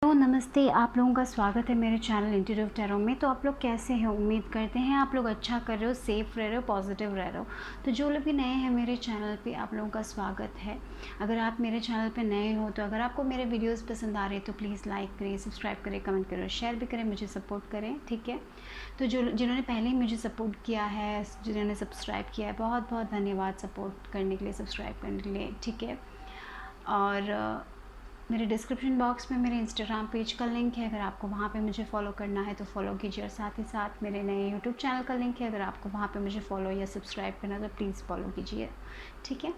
तो नमस्ते, आप लोगों का स्वागत है मेरे चैनल इंट्यूटिव टैरो में। तो आप लोग कैसे हैं? उम्मीद करते हैं आप लोग अच्छा कर रहे हो, सेफ़ रह रहे हो, पॉजिटिव रह रहे हो। तो जो लोग भी नए हैं मेरे चैनल पे, आप लोगों का स्वागत है। अगर आप मेरे चैनल पे नए हो तो अगर आपको मेरे वीडियोस पसंद आ रहे हैं तो प्लीज़ लाइक करें, सब्सक्राइब करें, कमेंट करें, शेयर भी करें, मुझे सपोर्ट करें, ठीक है। तो जिन्होंने पहले ही मुझे सपोर्ट किया है, जिन्होंने सब्सक्राइब किया है, बहुत बहुत धन्यवाद सपोर्ट करने के लिए, सब्सक्राइब करने के लिए, ठीक है। और मेरे डिस्क्रिप्शन बॉक्स में मेरे इंस्टाग्राम पेज का लिंक है, अगर आपको वहाँ पे मुझे फॉलो करना है तो फॉलो कीजिए। और साथ ही साथ मेरे नए यूट्यूब चैनल का लिंक है, अगर आपको वहाँ पे मुझे फॉलो या सब्सक्राइब करना है तो प्लीज़ फॉलो कीजिए, ठीक है।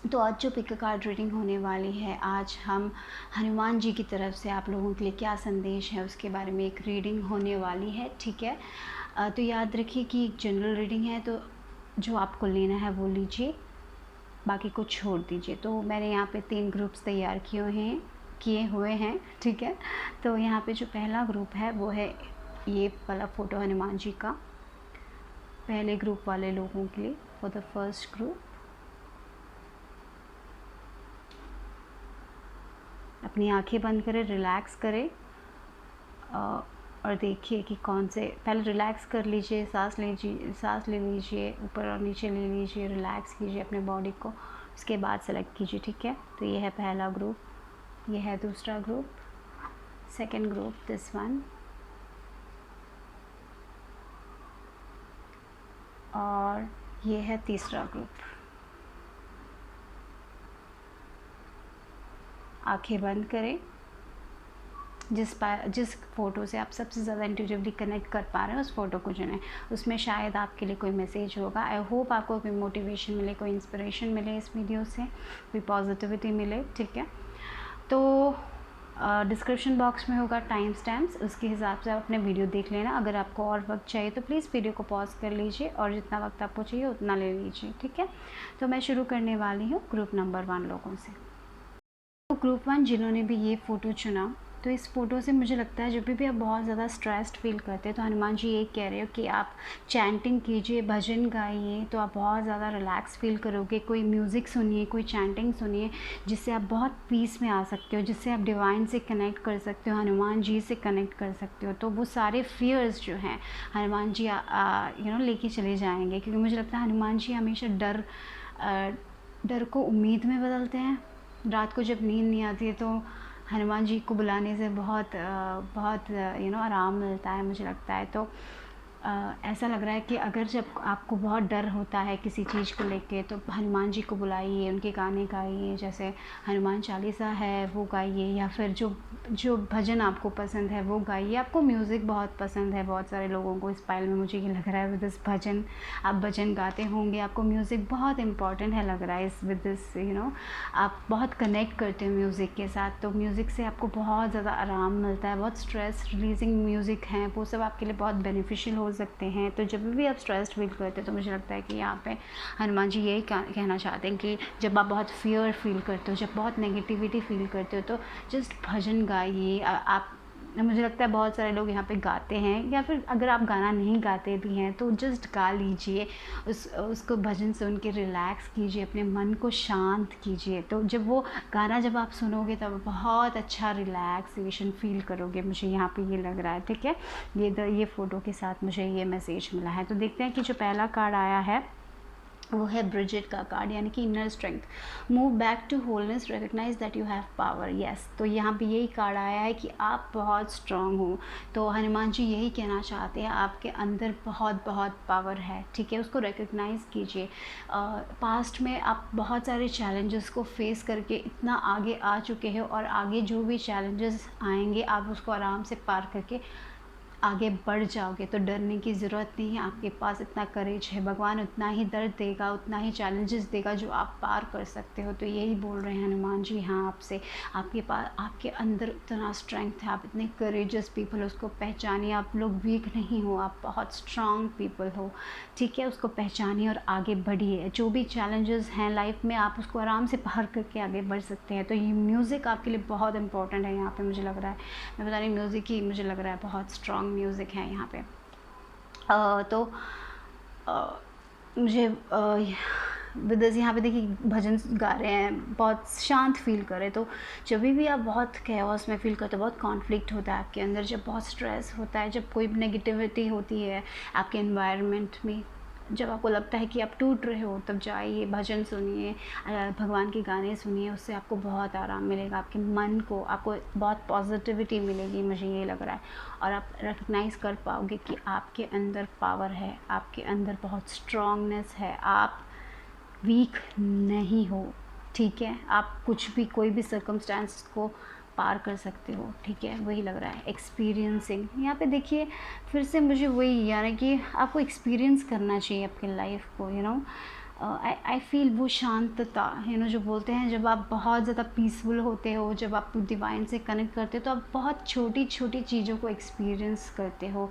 तो आज जो पिक कार्ड रीडिंग होने वाली है, आज हम हनुमान जी की तरफ से आप लोगों के लिए क्या संदेश है उसके बारे में एक रीडिंग होने वाली है, ठीक है। तो याद रखिए कि एक जनरल रीडिंग है, तो जो आपको लेना है वो लीजिए, बाकी को छोड़ दीजिए। तो मैंने यहाँ पे 3 ग्रुप्स तैयार किए हुए हैं, ठीक है। तो यहाँ पे जो पहला ग्रुप है वो है ये वाला फ़ोटो हनुमान जी का, पहले ग्रुप वाले लोगों के लिए, फॉर द फर्स्ट ग्रुप। अपनी आंखें बंद करें, रिलैक्स करें और देखिए कि कौन से, पहले रिलैक्स कर लीजिए, सांस ले लीजिए, ऊपर और नीचे ले लीजिए, रिलैक्स कीजिए अपने बॉडी को, उसके बाद सेलेक्ट कीजिए, ठीक है। तो ये है पहला ग्रुप, ये है दूसरा group, second group this one, और ये है तीसरा ग्रुप। आंखें बंद करें, जिस फ़ोटो से आप सबसे ज़्यादा इंट्यूटिवली कनेक्ट कर पा रहे हैं उस फ़ोटो को चुनें। उसमें शायद आपके लिए कोई मैसेज होगा। आई होप आपको कोई मोटिवेशन मिले, कोई इंस्पिरेशन मिले इस वीडियो से, कोई पॉजिटिविटी मिले, ठीक है। तो डिस्क्रिप्शन बॉक्स में होगा टाइम स्टैम्प्स, उसके हिसाब से आप अपने वीडियो देख लेना। अगर आपको और वक्त चाहिए तो प्लीज़ वीडियो को पॉज कर लीजिए और जितना वक्त आपको चाहिए उतना ले लीजिए, ठीक है। तो मैं शुरू करने वाली हूँ ग्रुप नंबर 1 लोगों से। तो ग्रुप 1 जिन्होंने भी ये फ़ोटो चुना, तो इस फ़ोटो से मुझे लगता है जब भी आप बहुत ज़्यादा स्ट्रेस्ड फील करते हैं तो हनुमान जी ये कह रहे हो कि आप चैंटिंग कीजिए, भजन गाइए, तो आप बहुत ज़्यादा रिलैक्स फील करोगे। कोई म्यूज़िक सुनिए, कोई चैंटिंग सुनिए, जिससे आप बहुत पीस में आ सकते हो, जिससे आप डिवाइन से कनेक्ट कर सकते हो, हनुमान जी से कनेक्ट कर सकते हो। तो वो सारे फियर्स जो हैं हनुमान जी लेके चले जाएंगे, क्योंकि मुझे लगता है हनुमान जी हमेशा डर को उम्मीद में बदलते हैं। रात को जब नींद नहीं आती है तो हनुमान जी को बुलाने से बहुत आराम मिलता है, मुझे लगता है। तो ऐसा लग रहा है कि अगर जब आपको बहुत डर होता है किसी चीज़ को लेके तो हनुमान जी को बुलाइए, उनके गाने गाइए, जैसे हनुमान चालीसा है वो गाइए, या फिर जो भजन आपको पसंद है वो गाइए। आपको म्यूज़िक बहुत पसंद है, बहुत सारे लोगों को इस पाइल में मुझे ये लग रहा है विद दिस भजन, आप भजन गाते होंगे, आपको म्यूज़िक बहुत इंपॉर्टेंट है लग रहा है इस विद दिस आप बहुत कनेक्ट करते हो म्यूज़िक के साथ। तो म्यूज़िक से आपको बहुत ज़्यादा आराम मिलता है, बहुत स्ट्रेस रिलीजिंग म्यूज़िक हैं, वो सब आपके लिए बहुत बेनिफिशियल हो सकते हैं। तो जब भी आप स्ट्रेस्ड फील करते हैं तो मुझे लगता है कि यहाँ पे हनुमान जी यही कहना चाहते हैं कि जब आप बहुत फियर फील करते हो, जब बहुत नेगेटिविटी फील करते हो, तो जस्ट भजन गाइए। आप, मुझे लगता है बहुत सारे लोग यहाँ पे गाते हैं, या फिर अगर आप गाना नहीं गाते भी हैं तो जस्ट गा लीजिए, उसको भजन सुन के रिलैक्स कीजिए, अपने मन को शांत कीजिए। तो जब आप सुनोगे तब बहुत अच्छा रिलैक्सेशन फील करोगे, मुझे यहाँ पे ये लग रहा है, ठीक है। ये फ़ोटो के साथ मुझे ये मैसेज मिला है। तो देखते हैं कि जो पहला कार्ड आया है वो है ब्रिजिट का कार्ड, यानी कि inner strength, move back to wholeness, recognise that you have power. Yes, तो यहाँ पे यही कार्ड आया है कि आप बहुत स्ट्रांग हो। तो हनुमान जी यही कहना चाहते हैं, आपके अंदर बहुत बहुत पावर है, ठीक है, उसको रिकग्नाइज कीजिए। पास्ट में आप बहुत सारे चैलेंजेस को फेस करके इतना आगे आ चुके हो, और आगे जो भी चैलेंजेस आएंगे आप उसको आराम से पार करके आगे बढ़ जाओगे। तो डरने की ज़रूरत नहीं है, आपके पास इतना करेज है, भगवान उतना ही दर्द देगा, उतना ही चैलेंजेस देगा जो आप पार कर सकते हो। तो यही बोल रहे हैं हनुमान जी हाँ आपसे, आपके पास, आपके अंदर इतना स्ट्रेंथ है, आप इतने करेजियस पीपल हो, उसको पहचानिए। आप लोग वीक नहीं हो, आप बहुत स्ट्रांग पीपल हो, ठीक है। उसको पहचानिए और आगे बढ़िए। जो भी चैलेंजेस हैं लाइफ में आप उसको आराम से पार करके आगे बढ़ सकते हैं। तो ये म्यूज़िक आपके लिए बहुत इंपॉर्टेंट है यहाँ पे, मुझे लग रहा है, मैं बता रही म्यूज़िक ही मुझे लग रहा है बहुत स्ट्रांग म्यूज़िक है यहाँ पे। तो मुझे विद अस यहाँ पे देखिए भजन गा रहे हैं, बहुत शांत फील कर रहे हैं। तो जब भी आप बहुत कैओस में फील करते हो, बहुत कॉन्फ्लिक्ट होता है आपके अंदर, जब बहुत स्ट्रेस होता है, जब कोई नेगेटिविटी होती है आपके एनवायरनमेंट में, जब आपको लगता है कि आप टूट रहे हो, तब जाइए भजन सुनिए, भगवान के गाने सुनिए, उससे आपको बहुत आराम मिलेगा, आपके मन को, आपको बहुत पॉजिटिविटी मिलेगी, मुझे ये लग रहा है। और आप रिकग्नाइज़ कर पाओगे कि आपके अंदर पावर है, आपके अंदर बहुत स्ट्रांगनेस है, आप वीक नहीं हो, ठीक है। आप कुछ भी, कोई भी सर्कमस्टांस को पार कर सकते हो, ठीक है। वही लग रहा है एक्सपीरियंसिंग। यहाँ पे देखिए फिर से मुझे वही, यानी कि आपको एक्सपीरियंस करना चाहिए अपनी लाइफ को, यू नो। आई फील वो शांतता, यू नो, जो बोलते हैं जब आप बहुत ज़्यादा पीसफुल होते हो, जब आप डिवाइन से कनेक्ट करते हो, तो आप बहुत छोटी छोटी चीज़ों को एक्सपीरियंस करते हो।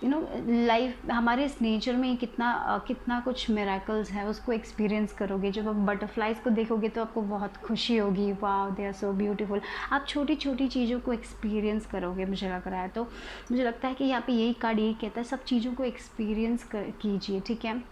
यू नो, लाइफ हमारे इस नेचर में कितना कुछ मिरेकल्स है, उसको एक्सपीरियंस करोगे। जब आप बटरफ्लाइज को देखोगे तो आपको बहुत खुशी होगी, wow they are so beautiful. आप छोटी छोटी चीज़ों को एक्सपीरियंस करोगे, मुझे लग रहा है। तो मुझे लगता है कि यहाँ पे यही कार्ड यही कहता है, सब चीज़ों को एक्सपीरियंस कीजिए, ठीक है।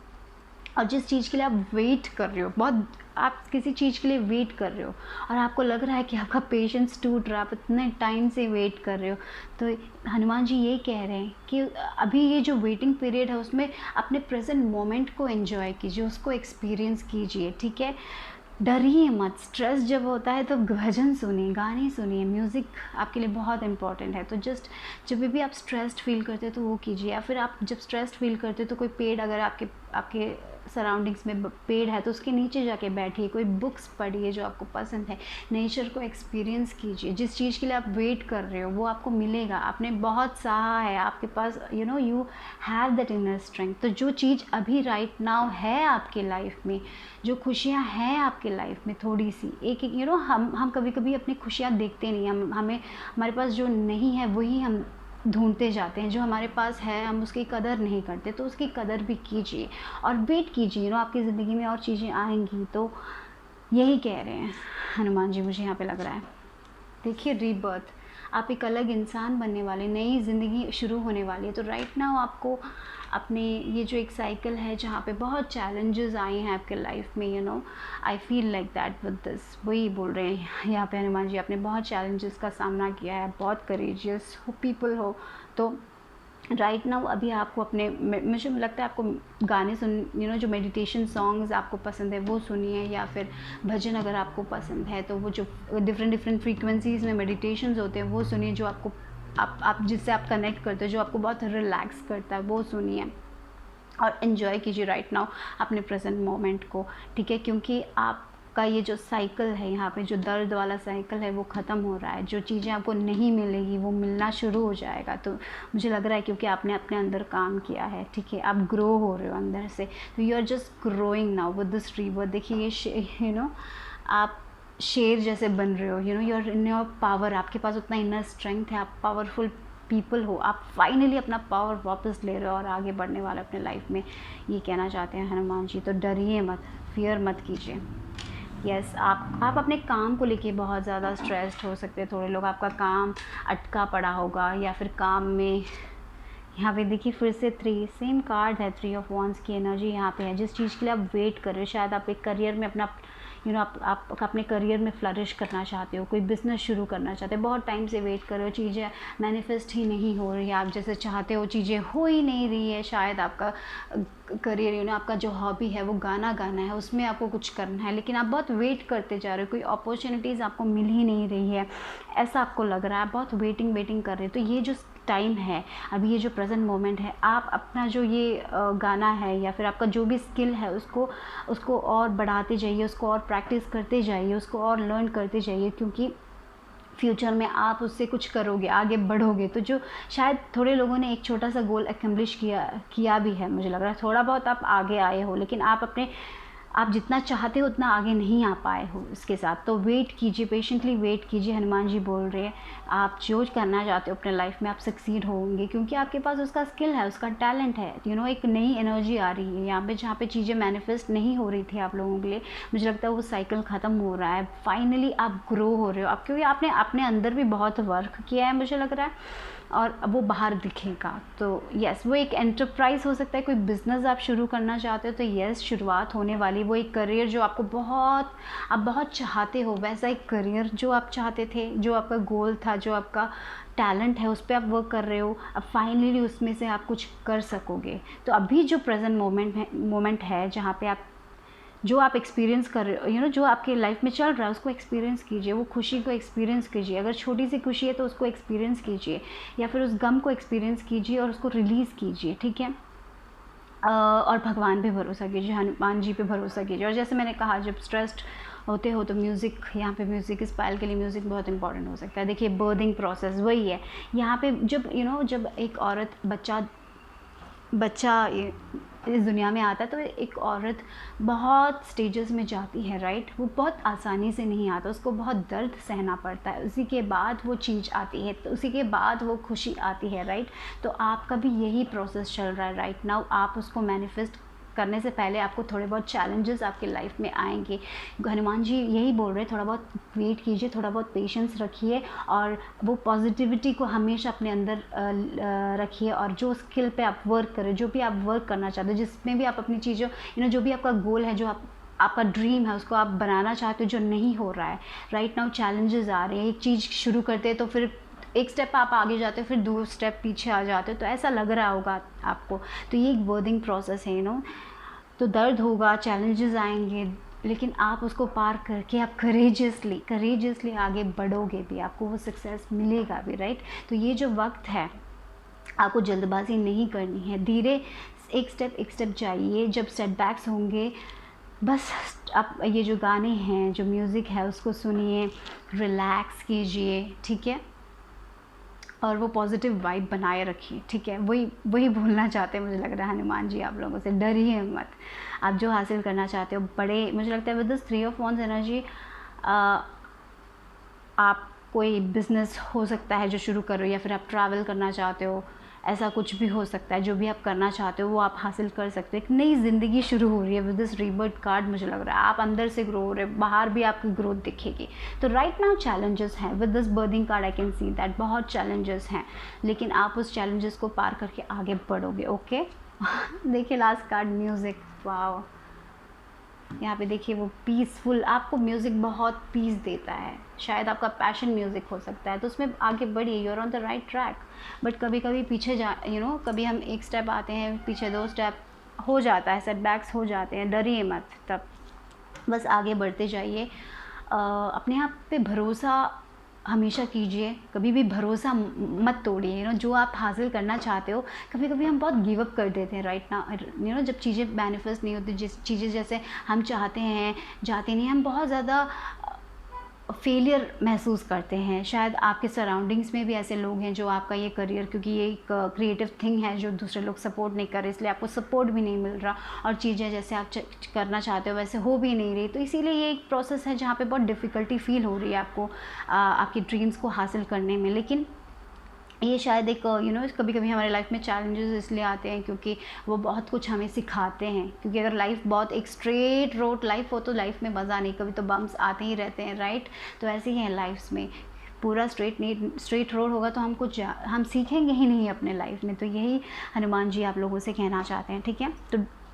और जिस चीज़ के लिए आप वेट कर रहे हो, बहुत आप किसी चीज़ के लिए वेट कर रहे हो और आपको लग रहा है कि आपका पेशेंस टूट रहा है, आप इतने टाइम से वेट कर रहे हो, तो हनुमान जी ये कह रहे हैं कि अभी ये जो वेटिंग पीरियड है उसमें अपने प्रेजेंट मोमेंट को एंजॉय कीजिए, उसको एक्सपीरियंस कीजिए, ठीक है। डरिए मत। स्ट्रेस जब होता है तो भजन सुनिए, गाने सुनिए, म्यूज़िक आपके लिए बहुत इंपॉर्टेंट है। तो जस्ट जब भी आप स्ट्रेस्ड फील करते हो तो वो कीजिए, या फिर आप जब स्ट्रेस्ड फील करते हो तो कोई पेड़, अगर आपके आपके सराउंडिंग्स में पेड़ है तो उसके नीचे जाके बैठिए, कोई बुक्स पढ़िए जो आपको पसंद है, नेचर को एक्सपीरियंस कीजिए। जिस चीज़ के लिए आप वेट कर रहे हो वो आपको मिलेगा, आपने बहुत सहा है, आपके पास you know you have that inner strength. तो जो चीज़ अभी राइट नाउ है आपके लाइफ में, जो खुशियाँ हैं आपके लाइफ में, थोड़ी सी एक यू नो, हम कभी कभी अपनी खुशियाँ देखते नहीं, हमें हमारे पास जो नहीं है वही हम ढूंढते जाते हैं, जो हमारे पास है हम उसकी कदर नहीं करते। तो उसकी कदर भी कीजिए और वेट कीजिए, यू नो, आपकी ज़िंदगी में और चीज़ें आएंगी। तो यही कह रहे हैं हनुमान जी, मुझे यहाँ पे लग रहा है। देखिए रीबर्थ, आप एक अलग इंसान बनने वाले, नई ज़िंदगी शुरू होने वाली है। तो राइट नाउ आपको अपने ये जो एक साइकिल है जहाँ पे बहुत चैलेंजेस आए हैं आपके लाइफ में, you know, I feel like that with this, वही बोल रहे हैं यहाँ पे हनुमान जी। आपने बहुत चैलेंजेस का सामना किया है, बहुत करेजियस पीपल हो। तो राइट नाउ अभी आपको अपने, मुझे लगता है आपको गाने सुन, यू नो, जो मेडिटेशन सॉन्ग्स आपको पसंद है वो सुनिए, या फिर भजन अगर आपको पसंद है तो वो जो डिफरेंट फ्रीक्वेंसीज़ में मेडिटेशंस होते हैं वो सुनिए, जो आपको आप जिससे आप कनेक्ट करते हो, जो आपको बहुत रिलैक्स करता है वो सुनिए और एन्जॉय कीजिए राइट नाउ अपने प्रेजेंट मोमेंट को, ठीक है। क्योंकि आपका ये जो साइकिल है यहाँ पे, जो दर्द वाला साइकिल है वो ख़त्म हो रहा है, जो चीज़ें आपको नहीं मिलेगी वो मिलना शुरू हो जाएगा। तो मुझे लग रहा है क्योंकि आपने अपने अंदर काम किया है, ठीक है, आप ग्रो हो रहे हो अंदर से, तो you are just growing now with this rebirth. देखिए ये यू नो, आप शेर जैसे बन रहे हो, you know, you are in your power, आपके पास उतना इनर स्ट्रेंथ है, आप पावरफुल पीपल हो, आप फाइनली अपना पावर वापस ले रहे हो और आगे बढ़ने वाले अपने लाइफ में, ये कहना चाहते हैं हनुमान जी। तो डरिए मत, फियर मत कीजिए। यस, आप अपने काम को लेके बहुत ज़्यादा स्ट्रेस्ड हो सकते हैं। थोड़े लोग, आपका काम अटका पड़ा होगा, या फिर काम में, यहाँ पे देखिए फिर से 3 सेम कार्ड है, 3 ऑफ वांड्स की एनर्जी यहाँ पे है। जिस चीज़ के लिए आप वेट कर रहे हो, शायद आप एक करियर में अपना, यू नो, आप अपने करियर में फ्लरिश करना चाहते हो, कोई बिज़नेस शुरू करना चाहते हो, बहुत टाइम से वेट कर रहे हो, चीज़ें मैनिफेस्ट ही नहीं हो रही है, आप जैसे चाहते हो चीज़ें हो ही नहीं रही है। शायद आपका करियर, यू नो, आपका जो हॉबी है वो गाना गाना है, उसमें आपको कुछ करना है, लेकिन आप बहुत वेट करते जा रहे हो, कोई अपॉर्चुनिटीज़ आपको मिल ही नहीं रही है, ऐसा आपको लग रहा है, बहुत वेटिंग कर रहे हो। तो ये जो टाइम है अभी, ये जो प्रेजेंट मोमेंट है, आप अपना जो ये गाना है या फिर आपका जो भी स्किल है उसको और बढ़ाते जाइए, उसको और प्रैक्टिस करते जाइए, उसको और लर्न करते जाइए, क्योंकि फ्यूचर में आप उससे कुछ करोगे, आगे बढ़ोगे। तो जो शायद थोड़े लोगों ने एक छोटा सा गोल एकम्प्लिश किया भी है, मुझे लग रहा है थोड़ा बहुत आप आगे आए हो, लेकिन आप अपने आप जितना चाहते हो उतना आगे नहीं आ पाए हो इसके साथ। तो वेट कीजिए, पेशेंटली वेट कीजिए। हनुमान जी बोल रहे हैं आप जो करना चाहते हो अपने लाइफ में आप सक्सीड होंगे, क्योंकि आपके पास उसका स्किल है, उसका टैलेंट है। एक नई एनर्जी आ रही है यहाँ पे, जहाँ पे चीज़ें मैनिफेस्ट नहीं हो रही थी आप लोगों के लिए, मुझे लगता है वो साइकिल ख़त्म हो रहा है। फाइनली आप ग्रो हो रहे हो, आप क्योंकि आपने अपने अंदर भी बहुत वर्क किया है मुझे लग रहा है, और अब वो बाहर दिखेगा। तो यस, वो एक एंटरप्राइज़ हो सकता है, कोई बिज़नेस आप शुरू करना चाहते हो तो यस, शुरुआत होने वाली। वो एक करियर जो आपको आप बहुत चाहते हो, वैसा एक करियर जो आप चाहते थे, जो आपका गोल था, जो आपका टैलेंट है, उस पर आप वर्क कर रहे हो। अब फाइनली उसमें से आप कुछ कर सकोगे। तो अभी जो प्रेजेंट मोमेंट है जहाँ पे आप जो आप एक्सपीरियंस कर रहे हो, जो आपके लाइफ में चल रहा है उसको एक्सपीरियंस कीजिए, वो खुशी को एक्सपीरियंस कीजिए। अगर छोटी सी खुशी है तो उसको एक्सपीरियंस कीजिए, या फिर उस गम को एक्सपीरियंस कीजिए और उसको रिलीज़ कीजिए, ठीक है। और भगवान पे भरोसा कीजिए, हनुमान जी पे भरोसा कीजिए। और जैसे मैंने कहा, जब स्ट्रेस्ड होते हो तो म्यूज़िक, यहाँ पे म्यूज़िक, इस पायल के लिए म्यूज़िक बहुत इंपॉर्टेंट हो सकता है। देखिए बर्थिंग प्रोसेस वही है यहाँ पे, जब जब एक औरत बच्चा इस दुनिया में आता है तो एक औरत बहुत स्टेजेस में जाती है, राइट। वो बहुत आसानी से नहीं आता, उसको बहुत दर्द सहना पड़ता है, उसी के बाद वो चीज़ आती है, तो उसी के बाद वो खुशी आती है, राइट। तो आपका भी यही प्रोसेस चल रहा है राइट नाउ। आप उसको मैनिफेस्ट करने से पहले आपको थोड़े बहुत चैलेंजेस आपके लाइफ में आएंगे। हनुमान जी यही बोल रहे हैं, थोड़ा बहुत वेट कीजिए, थोड़ा बहुत पेशेंस रखिए, और वो पॉजिटिविटी को हमेशा अपने अंदर रखिए। और जो स्किल पे आप वर्क करें, जो भी आप वर्क करना चाहते हो, जिसमें भी आप अपनी चीज़ों जो भी आपका गोल है, जो आपका ड्रीम है, उसको आप बनाना चाहते हो, जो नहीं हो रहा है राइट नाउ, चैलेंजेस आ रहे हैं। एक चीज़ शुरू करते हैं तो फिर एक स्टेप आप आगे जाते हो, फिर 2 स्टेप पीछे आ जाते हो, तो ऐसा लग रहा होगा आपको। तो ये एक बर्थिंग प्रोसेस है तो दर्द होगा, चैलेंजेस आएंगे, लेकिन आप उसको पार करके आप करेजियसली आगे बढ़ोगे भी, आपको वो सक्सेस मिलेगा भी, राइट। तो ये जो वक्त है, आपको जल्दबाजी नहीं करनी है, धीरे एक स्टेप जाइए। जब सेटबैक्स होंगे, बस आप ये जो गाने हैं, जो म्यूज़िक है, उसको सुनिए, रिलैक्स कीजिए, ठीक है, और वो पॉजिटिव वाइब बनाए रखिए, ठीक है। वही बोलना चाहते हैं मुझे लग रहा है हनुमान जी आप लोगों से, डरिए मत। आप जो हासिल करना चाहते हो, बड़े मुझे लगता है with this 3 of wands energy, आप कोई बिज़नेस हो सकता है जो शुरू कर रहे हो, या फिर आप ट्रैवल करना चाहते हो, ऐसा कुछ भी हो सकता है। जो भी आप करना चाहते हो वो आप हासिल कर सकते हो। एक नई ज़िंदगी शुरू हो रही है विद दिस रीबर्थ कार्ड, मुझे लग रहा है आप अंदर से ग्रो हो रहे हो, बाहर भी आपकी ग्रोथ दिखेगी। तो राइट नाउ चैलेंजेस हैं, with this berthing card I can see that बहुत चैलेंजेस हैं, लेकिन आप उस चैलेंजेस को पार करके आगे बढ़ोगे, ओके। देखिए लास्ट कार्ड म्यूज़िक, वाओ। यहाँ पे देखिए वो पीसफुल, आपको म्यूज़िक बहुत पीस देता है, शायद आपका पैशन म्यूज़िक हो सकता है, तो उसमें आगे बढ़िए, you are on the right track. But कभी कभी पीछे कभी हम एक स्टेप आते हैं, पीछे 2 स्टेप हो जाता है, सेटबैक्स हो जाते हैं, डरिए मत, तब बस आगे बढ़ते जाइए। अपने आप पे भरोसा हमेशा कीजिए, कभी भी भरोसा मत तोड़िए। जो आप हासिल करना चाहते हो, कभी कभी हम बहुत गिव अप कर देते हैं राइट ना, जब चीज़ें मैनिफेस्ट नहीं होती, जिस चीज़ें जैसे हम चाहते हैं जाते नहीं, हम बहुत ज़्यादा फेलियर महसूस करते हैं। शायद आपके सराउंडिंग्स में भी ऐसे लोग हैं जो आपका ये करियर, क्योंकि ये एक क्रिएटिव थिंग है जो दूसरे लोग सपोर्ट नहीं कर रहे, इसलिए आपको सपोर्ट भी नहीं मिल रहा, और चीज़ें जैसे आप करना चाहते हो वैसे हो भी नहीं रही। तो इसीलिए ये एक प्रोसेस है जहाँ पे बहुत डिफ़िकल्टी फील हो रही है आपको आपकी ड्रीम्स को हासिल करने में। लेकिन ये शायद एक कभी कभी हमारे लाइफ में चैलेंजेस इसलिए आते हैं क्योंकि वो बहुत कुछ हमें सिखाते हैं। क्योंकि अगर लाइफ बहुत एक स्ट्रेट रोड लाइफ हो तो लाइफ में मज़ा नहीं, कभी तो बम्स आते ही रहते हैं, राइट। तो ऐसे ही है लाइफ में, पूरा स्ट्रेट रोड होगा तो हम सीखेंगे ही नहीं अपने लाइफ में। तो यही हनुमान जी आप लोगों से कहना चाहते हैं, ठीक है।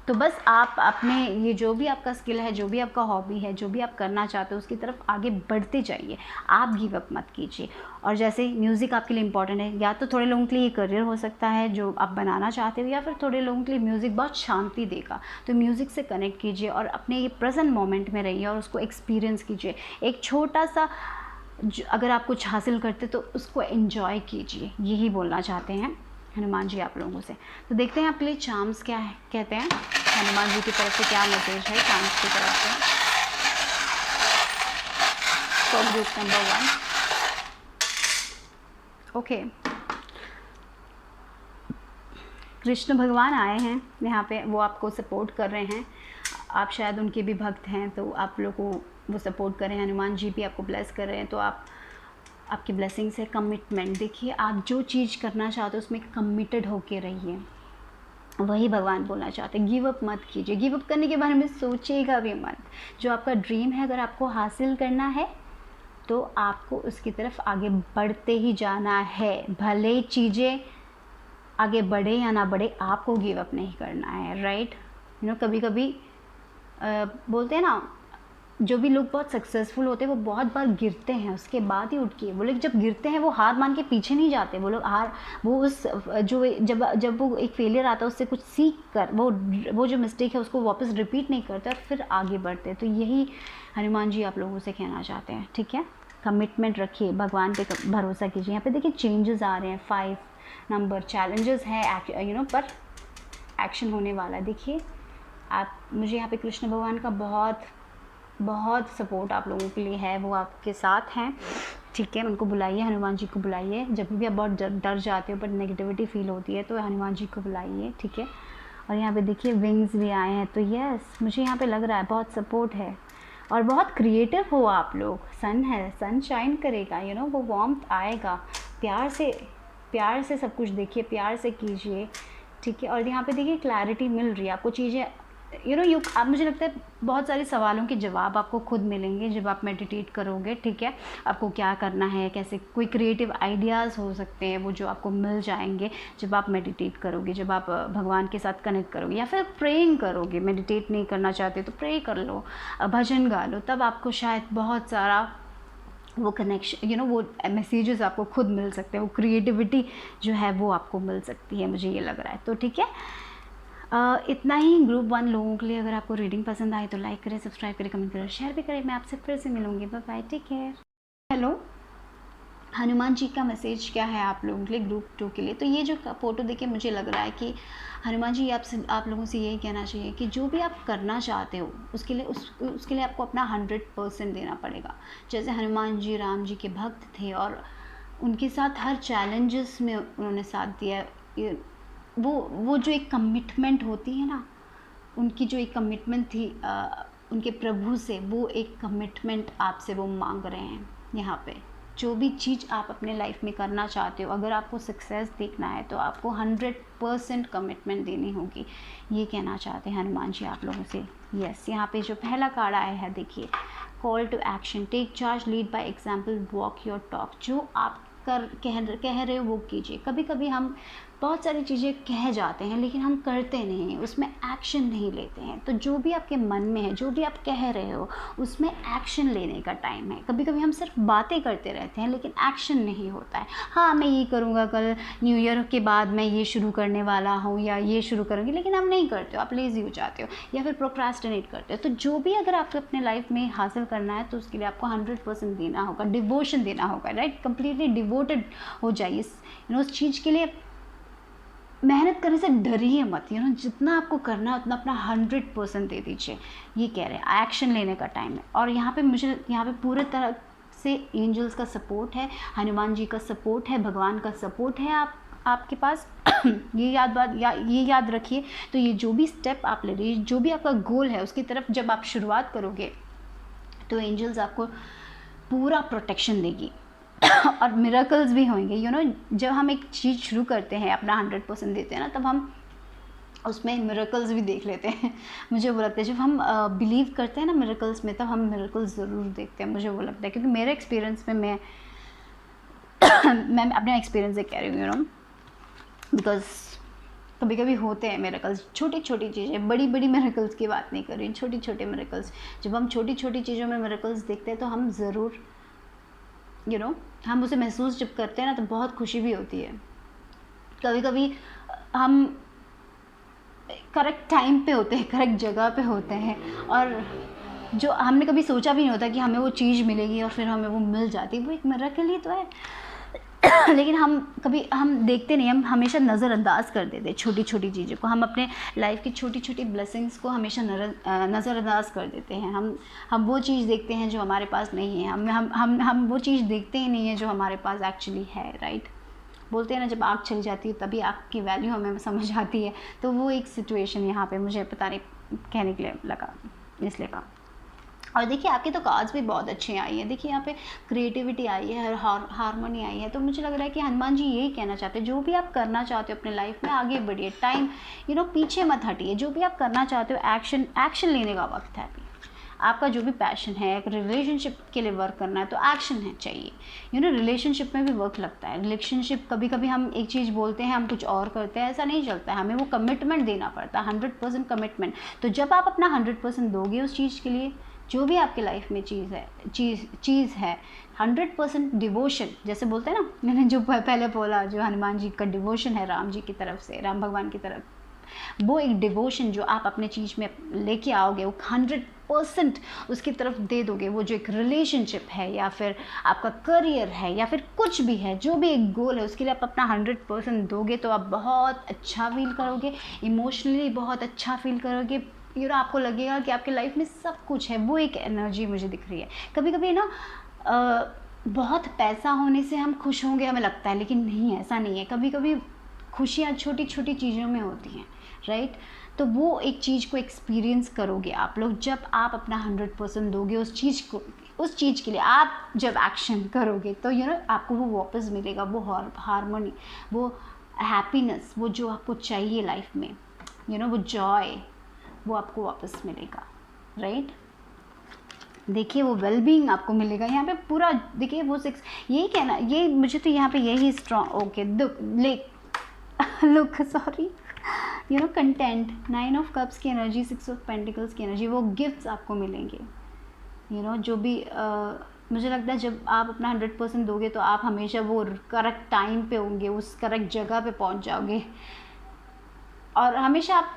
तो बस आप अपने ये जो भी आपका स्किल है, जो भी आपका हॉबी है, जो भी आप करना चाहते हो उसकी तरफ आगे बढ़ते जाइए, आप गिव अप मत कीजिए। और जैसे म्यूज़िक आपके लिए इम्पॉर्टेंट है, या तो थोड़े लोगों के लिए ये करियर हो सकता है जो आप बनाना चाहते हो, या फिर थोड़े लोगों के लिए म्यूज़िक बहुत शांति देगा। तो म्यूज़िक से कनेक्ट कीजिए और अपने ये प्रेजेंट मोमेंट में रहिए और उसको एक्सपीरियंस कीजिए। एक छोटा सा अगर आप कुछ हासिल करते तो उसको एंजॉय कीजिए, यही बोलना चाहते हैं हनुमान जी आप लोगों से। तो देखते हैं आपके लिए चार्म्स क्या है, कहते हैं हनुमान जी की तरफ से क्या मैसेज है चार्म्स की तरफ से। तो ग्रुप नंबर 1, ओके। कृष्ण भगवान आए हैं यहाँ पे, वो आपको सपोर्ट कर रहे हैं। आप शायद उनके भी भक्त हैं, तो आप लोग को वो सपोर्ट कर रहे हैं, हनुमान जी भी आपको ब्लेस कर रहे हैं, तो आपकी ब्लेसिंग्स है। कमिटमेंट, देखिए आप जो चीज़ करना चाहते हो उसमें कमिटेड होके रहिए, वही भगवान बोलना चाहते हैं। गिव अप मत कीजिए, गिव अप करने के बारे में सोचिएगा भी मत। जो आपका ड्रीम है अगर आपको हासिल करना है तो आपको उसकी तरफ आगे बढ़ते ही जाना है, भले चीज़ें आगे बढ़े या ना बढ़े, आपको गिव अप नहीं करना है, राइट। कभी कभी बोलते हैं ना, जो भी लोग बहुत सक्सेसफुल होते हैं वो बहुत बार गिरते हैं, उसके बाद ही उठ के वो लोग जब गिरते हैं वो हार मान के पीछे नहीं जाते, वो लोग वो उस जो जब वो एक फेलियर आता है उससे कुछ सीख कर वो जो मिस्टेक है उसको वापस रिपीट नहीं करते और फिर आगे बढ़ते। तो यही हनुमान जी आप लोगों से कहना चाहते हैं, ठीक है। कमिटमेंट रखिए, भगवान पे भरोसा कीजिए। यहाँ पे देखिए चेंजेस आ रहे हैं, 5 नंबर चैलेंजेस है पर एक्शन होने वाला है। देखिए मुझे यहाँ पे कृष्ण भगवान का बहुत सपोर्ट आप लोगों के लिए है, वो आपके साथ हैं, ठीक है। उनको बुलाइए, हनुमान जी को बुलाइए। जब भी आप बहुत डर जाते हो, पर नेगेटिविटी फील होती है, तो हनुमान जी को बुलाइए, ठीक है। और यहाँ पे देखिए विंग्स भी आए हैं, तो यस मुझे यहाँ पे लग रहा है बहुत सपोर्ट है और बहुत क्रिएटिव हो आप लोग। सन है, सन शाइन करेगा, वो वार्मथ आएगा। प्यार से सब कुछ देखिए, प्यार से कीजिए, ठीक है। और यहाँ पे देखिए क्लैरिटी मिल रही है आपको, चीज़ें आप मुझे लगता है बहुत सारे सवालों के जवाब आपको खुद मिलेंगे जब आप मेडिटेट करोगे, ठीक है। आपको क्या करना है, कैसे, कोई क्रिएटिव आइडियाज़ हो सकते हैं वो जो आपको मिल जाएंगे जब आप मेडिटेट करोगे, जब आप भगवान के साथ कनेक्ट करोगे या फिर प्रेइंग करोगे। मेडिटेट नहीं करना चाहते तो प्रे कर लो, भजन गा लो, तब आपको शायद बहुत सारा वो कनेक्शन वो मैसेजेस आपको खुद मिल सकते हैं, वो क्रिएटिविटी जो है वो आपको मिल सकती है, मुझे ये लग रहा है। तो ठीक है, इतना ही ग्रुप 1 लोगों के लिए। अगर आपको रीडिंग पसंद आए तो लाइक करें, सब्सक्राइब करें, कमेंट करें, शेयर भी करें। मैं आपसे फिर से मिलूंगी, bye bye, take care. Hello, Hanuman ji का मैसेज क्या है आप लोगों के लिए ग्रुप 2 के लिए? तो ये जो फ़ोटो देख के मुझे लग रहा है कि हनुमान जी आप लोगों से यही कहना चाहिए कि जो भी आप करना चाहते हो उसके लिए आपको अपना 100% देना पड़ेगा। जैसे हनुमान जी राम जी के भक्त थे और उनके साथ हर चैलेंजेस में उन्होंने साथ दिया। वो जो एक कमिटमेंट होती है ना, उनकी जो एक कमिटमेंट थी उनके प्रभु से, वो एक कमिटमेंट आपसे वो मांग रहे हैं यहाँ पे। जो भी चीज़ आप अपने लाइफ में करना चाहते हो, अगर आपको सक्सेस देखना है तो आपको 100% कमिटमेंट देनी होगी, ये कहना चाहते हैं हनुमान जी आप लोगों से। यस, यहाँ पे जो पहला कार्ड आया है देखिए, call to action, take charge, lead by example, walk your talk. जो आप कह रहे हो वो कीजिए। कभी कभी हम बहुत सारी चीज़ें कह जाते हैं लेकिन हम करते नहीं हैं, उसमें एक्शन नहीं लेते हैं। तो जो भी आपके मन में है, जो भी आप कह रहे हो, उसमें एक्शन लेने का टाइम है। कभी कभी हम सिर्फ बातें करते रहते हैं लेकिन एक्शन नहीं होता है। हाँ, मैं ये करूँगा, कल न्यू ईयर के बाद मैं ये शुरू करने वाला हूँ या ये शुरू करूँगी, लेकिन आप नहीं करते हो, आप लेज़ी हो जाते हो या फिर प्रोक्रास्टिनेट करते हो। तो जो भी अगर आपको अपने लाइफ में हासिल करना है तो उसके लिए आपको 100% देना होगा, डिवोशन देना होगा, राइट। कंप्लीटली डिवोटेड हो जाइए उस चीज़ के लिए। मेहनत करने से डरिए मत, जितना आपको करना है उतना अपना 100% दे दीजिए, ये कह रहे हैं। एक्शन लेने का टाइम है। और यहाँ पे पूरे तरह से एंजल्स का सपोर्ट है, हनुमान जी का सपोर्ट है, भगवान का सपोर्ट है आपके पास। ये याद रखिए। तो ये जो भी स्टेप आप ले रही है, जो भी आपका गोल है, उसकी तरफ जब आप शुरुआत करोगे तो एंजल्स आपको पूरा प्रोटेक्शन देगी और मिरेकल्स भी होंगे। जब हम एक चीज़ शुरू करते हैं, अपना 100% देते हैं ना, तब हम उसमें मिरेकल्स भी देख लेते हैं। मुझे वो लगता है जब हम बिलीव करते हैं ना मिरेकल्स में, तब हम मिरेकल्स ज़रूर देखते हैं, मुझे वो लगता है। क्योंकि मेरे एक्सपीरियंस में मैं अपने एक्सपीरियंस से कह रही हूँ, बिकॉज कभी कभी होते हैं मिरेकल्स, छोटी छोटी चीज़ें, बड़ी बड़ी मिरेकल्स की बात नहीं कर रही, छोटी छोटे मिरेकल्स। जब हम छोटी छोटी चीज़ों में मिरेकल्स देखते हैं तो हम ज़रूर हम उसे महसूस जब करते हैं ना, तो बहुत खुशी भी होती है। कभी कभी हम करेक्ट टाइम पे होते हैं, करेक्ट जगह पे होते हैं, और जो हमने कभी सोचा भी नहीं होता कि हमें वो चीज़ मिलेगी और फिर हमें वो मिल जाती है, वो एक मिरेकल ही तो है। लेकिन हम देखते नहीं, हम हमेशा नज़रअंदाज कर देते हैं छोटी छोटी चीज़ों को। हम अपने लाइफ की छोटी छोटी ब्लेसिंग्स को हमेशा नज़रअंदाज कर देते हैं। हम वो चीज़ देखते हैं जो हमारे पास नहीं है, हम वो चीज़ देखते ही नहीं है जो हमारे पास एक्चुअली है, राइट। बोलते हैं ना, जब आग चली जाती है तभी आग की वैल्यू हमें समझ आती है। तो वो एक सिचुएशन यहाँ पे मुझे पता नहीं कहने के लिए लगा, इसलिए कहा। और देखिए आपकी तो कार्ड्स भी बहुत अच्छी आई है। देखिए यहाँ पे क्रिएटिविटी आई है, हारमोनी आई है। तो मुझे लग रहा है कि हनुमान जी यही कहना चाहते हैं, जो भी आप करना चाहते हो अपने लाइफ में आगे बढ़िए, टाइम पीछे मत हटिए। जो भी आप करना चाहते हो एक्शन लेने का वक्त है अभी। आपका जो भी पैशन है, एक रिलेशनशिप के लिए वर्क करना है तो एक्शन है चाहिए। रिलेशनशिप में भी वर्क लगता है। रिलेशनशिप कभी कभी हम एक चीज़ बोलते हैं, हम कुछ और करते हैं, ऐसा नहीं चलता है। हमें वो कमिटमेंट देना पड़ता है, 100% कमिटमेंट। तो जब आप अपना 100% दोगे उस चीज़ के लिए, जो भी आपके लाइफ में चीज़ है 100% डिवोशन, जैसे बोलते हैं ना, मैंने जो पहले बोला, जो हनुमान जी का डिवोशन है राम जी की तरफ से, राम भगवान की तरफ, वो एक डिवोशन जो आप अपने चीज़ में लेके आओगे, वो 100% उसकी तरफ दे दोगे। वो जो एक रिलेशनशिप है या फिर आपका करियर है या फिर कुछ भी है, जो भी एक गोल है, उसके लिए आप अपना 100% दोगे तो आप बहुत अच्छा फील करोगे, इमोशनली बहुत अच्छा फील करोगे। आपको लगेगा कि आपके लाइफ में सब कुछ है। वो एक एनर्जी मुझे दिख रही है। कभी कभी ना बहुत पैसा होने से हम खुश होंगे हमें लगता है, लेकिन नहीं, ऐसा नहीं है। कभी कभी खुशियाँ छोटी छोटी चीज़ों में होती हैं, राइट। तो वो एक चीज़ को एक्सपीरियंस करोगे आप लोग जब आप अपना 100% दोगे उस चीज़ के लिए। आप जब एक्शन करोगे तो आपको वो वापस मिलेगा, वो हारमोनी, वो हैप्पीनेस, वो जो आपको चाहिए लाइफ में, वो जॉय, वो आपको वापस मिलेगा, राइट। देखिए वो वेलबींग आपको मिलेगा यहाँ पे पूरा। देखिए वो 6, यही कहना, ये मुझे तो यहाँ पे यही strong, okay, look sorry, content, 9 of cups की एनर्जी, 6 ऑफ पेंटिकल्स की एनर्जी, वो गिफ्ट्स आपको मिलेंगे। जो भी मुझे लगता है जब आप अपना 100% दोगे तो आप हमेशा वो करेक्ट टाइम पे होंगे, उस करेक्ट जगह पे पहुंच जाओगे, और हमेशा आप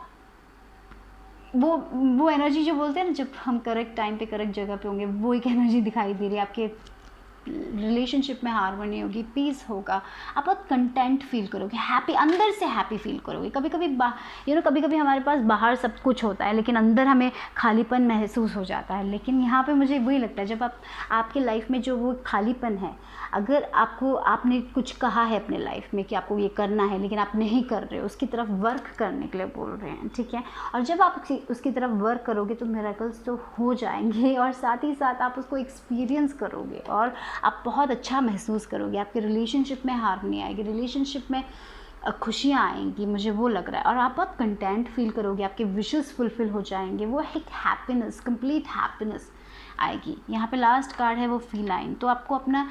वो एनर्जी जो बोलते हैं ना, जब हम करेक्ट टाइम पे करेक्ट जगह पे होंगे, वो एक एनर्जी दिखाई दे रही है। आपके रिलेशनशिप में हार्मनी होगी, पीस होगा, आप बहुत कंटेंट फील करोगे, हैप्पी, अंदर से हैप्पी फील करोगे। कभी कभी हमारे पास बाहर सब कुछ होता है लेकिन अंदर हमें खालीपन महसूस हो जाता है। लेकिन यहाँ पे मुझे वही लगता है, जब आपके लाइफ में जो वो खालीपन है, अगर आपने कुछ कहा है अपने लाइफ में कि आपको ये करना है लेकिन आप नहीं कर रहे हो, उसकी तरफ वर्क करने के लिए बोल रहे हैं, ठीक है। और जब आप उसकी तरफ वर्क करोगे तो मिरेकल्स तो हो जाएंगे, और साथ ही साथ आप उसको एक्सपीरियंस करोगे और आप बहुत अच्छा महसूस करोगे। आपके रिलेशनशिप में हार्मनी आएगी, रिलेशनशिप में खुशियाँ आएंगी, मुझे वो लग रहा है। और आप बहुत कंटेंट फील करोगे, आपके विशेस फुलफिल हो जाएंगे, वो एक हैप्पीनेस, कंप्लीट हैप्पीनेस आएगी। यहाँ पे लास्ट कार्ड है वो फीलाइन। तो आपको अपना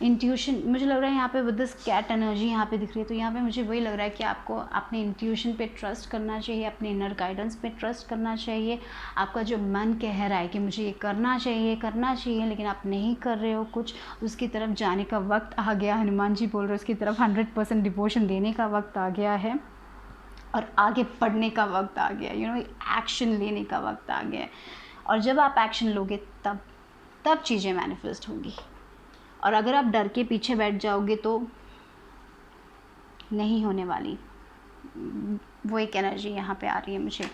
इंट्यूशन, मुझे लग रहा है यहाँ पे विद दिस कैट एनर्जी यहाँ पे दिख रही है, तो यहाँ पे मुझे वही लग रहा है कि आपको अपने इंट्यूशन पे ट्रस्ट करना चाहिए, अपने इनर गाइडेंस पे ट्रस्ट करना चाहिए। आपका जो मन कह रहा है कि मुझे ये करना चाहिए लेकिन आप नहीं कर रहे हो कुछ, उसकी तरफ जाने का वक्त आ गया। हनुमान जी बोल रहे हो उसकी तरफ 100% डिवोशन देने का वक्त आ गया है, और आगे बढ़ने का वक्त आ गया, एक्शन लेने का वक्त आ गया है। और जब आप एक्शन लोगे तब चीज़ें मैनिफेस्ट होंगी। और अगर आप डर के पीछे बैठ जाओगे तो नहीं होने वाली। वो एक एनर्जी यहाँ पे आ रही है, मुझे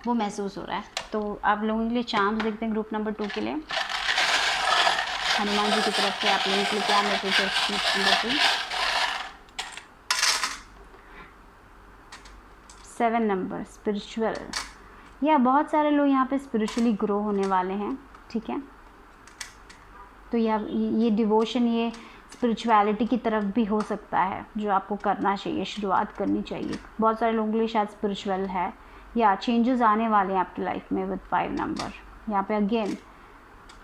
वो महसूस हो रहा है। तो आप लोगों के लिए चार्म्स देखते हैं ग्रुप नंबर 2 के लिए। हनुमान जी की तरफ से आप लोगों के लिए क्या मैसेज है ग्रुप नंबर 2? 7 number, spiritual. या बहुत सारे लोग यहाँ पे स्पिरिचुअली ग्रो होने वाले हैं, ठीक है। तो ये डिवोशन, ये स्पिरिचुअलिटी की तरफ भी हो सकता है, जो आपको करना चाहिए, शुरुआत करनी चाहिए। बहुत सारे लोगों के लिए शायद स्पिरिचुअल है, या चेंजेस आने वाले हैं आपकी लाइफ में विद 5 नंबर। यहाँ पे